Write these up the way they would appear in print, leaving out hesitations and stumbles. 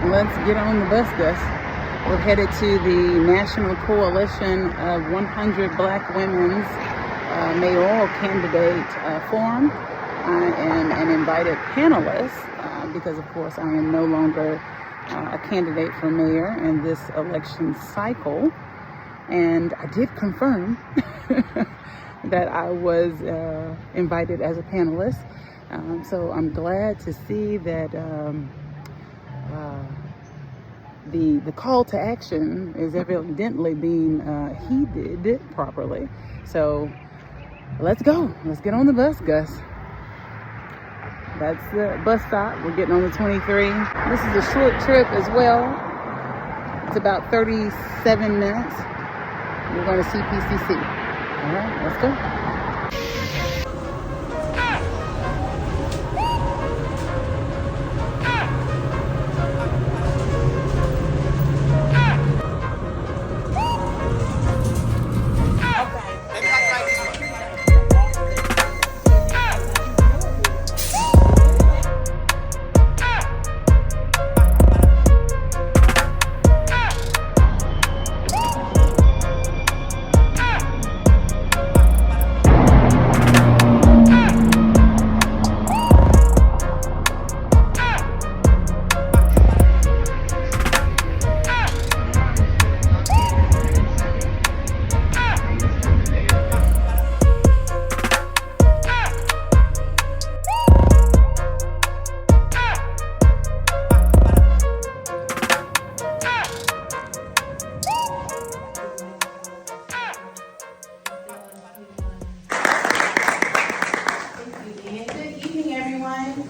Let's get on the bus, Gus. We're headed to the National Coalition of 100 Black Women's mayoral candidate forum. I am an invited panelist because, of course, I am no longer a candidate for mayor in this election cycle. And I did confirm that I was invited as a panelist. So I'm glad to see that the call to action is evidently being heeded properly. So let's go. Let's get on the bus, Gus. That's the bus stop. We're getting on the 23. This is a short trip as well. It's about 37 minutes. We're going to CPCC. All right, let's go.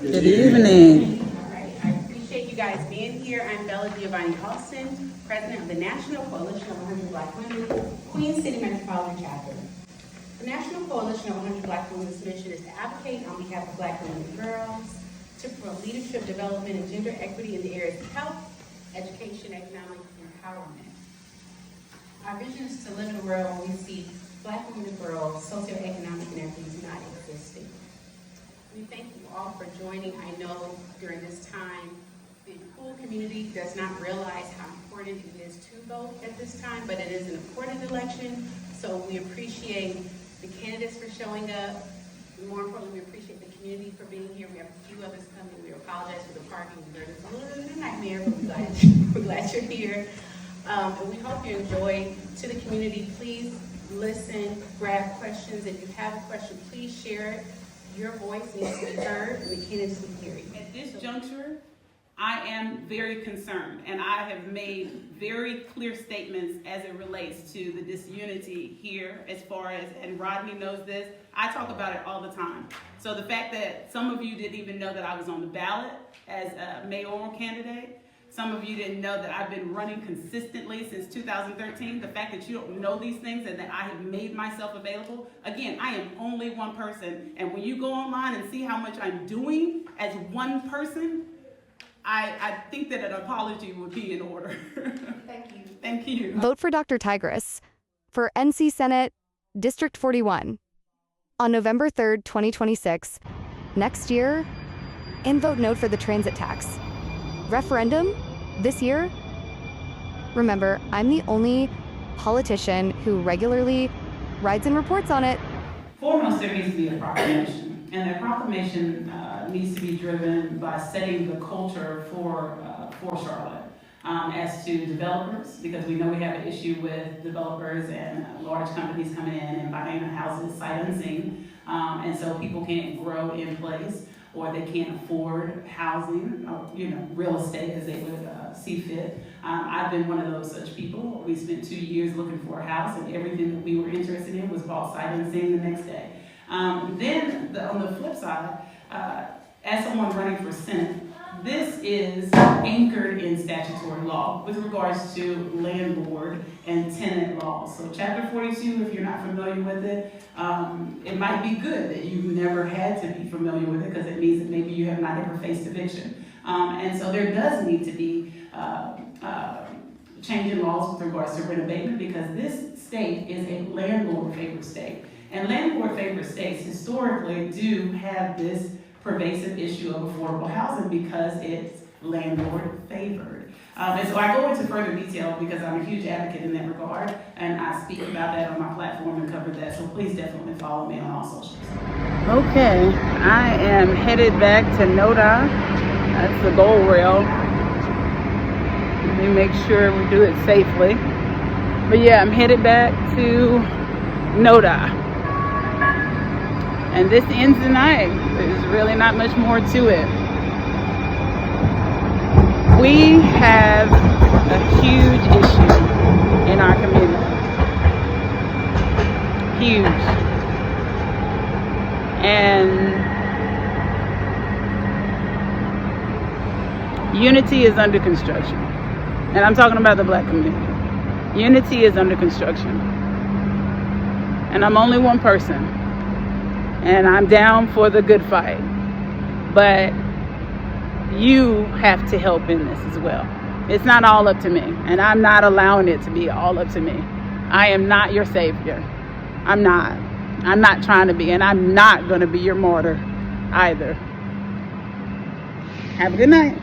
Good evening. All right, I appreciate you guys being here. I'm President of the National Coalition of 100 Black Women, Queen City Metropolitan Chapter. The National Coalition of 100 Black Women's mission is to advocate on behalf of Black women and girls, to promote leadership, development, and gender equity in the areas of health, education, economic empowerment. Our vision is to live in a world where we see Black women and girls' socioeconomic inequities not existing. We thank you all for joining. I know during this time, the pool community does not realize how important it is to vote at this time, but it is an important election, so we appreciate the candidates for showing up. More importantly, we appreciate the community for being here. We have a few others coming. We apologize for the parking. It's a little bit of a nightmare, but we're glad you're here. And we hope you enjoy. To the community, please listen, grab questions. If you have a question, please share it. Your voice needs to be heard, and the candidates will hear you. At this juncture, I am very concerned, and I have made very clear statements as it relates to the disunity here as far as, and Rodney knows this, I talk about it all the time. So the fact that some of you didn't even know that I was on the ballot as a mayoral candidate, some of you didn't know that I've been running consistently since 2013. The fact that you don't know these things and that I have made myself available. Again, I am only one person. And when you go online and see how much I'm doing as one person, I think that an apology would be in order. Thank you. Thank you. Vote for Dr. Tigris for NC Senate District 41 on November 3rd, 2026, next year, and vote no for the transit tax. Referendum this year? Remember, I'm the only politician who regularly rides and reports on it. Foremost, there needs to be a proclamation, and that proclamation needs to be driven by setting the culture for Charlotte as to developers, because we know we have an issue with developers and large companies coming in and buying houses sight unseen, and so people can't grow in place, or they can't afford housing, or, real estate as they would see fit. I've been one of those such people. We spent 2 years looking for a house, and everything that we were interested in was bought sight unseen the next day. Then on the flip side, as someone running for Senate, this is anchored in statutory law with regards to landlord and tenant laws. So Chapter 42, if you're not familiar with it, it might be good that you've never had to be familiar with it, because it means that maybe you have not ever faced eviction. And so there does need to be change in laws with regards to rent abatement, because this state is a landlord-favored state. And landlord-favored states historically do have this pervasive issue of affordable housing, because it's landlord favored. And so I go into further detail because I'm a huge advocate in that regard, and I speak about that on my platform and cover that. So please definitely follow me on all socials. Okay, I am headed back to Nat'l. That's the goal rail. Let me make sure we do it safely. But yeah, I'm headed back to Nat'l. And this ends the night. There's really not much more to it. We have a huge issue in our community. Huge. And unity is under construction. And I'm talking about the Black community. Unity is under construction. And I'm only one person. And I'm down for the good fight. But you have to help in this as well. It's not all up to me. And I'm not allowing it to be all up to me. I am not your savior. I'm not. I'm not trying to be. And I'm not going to be your martyr either. Have a good night.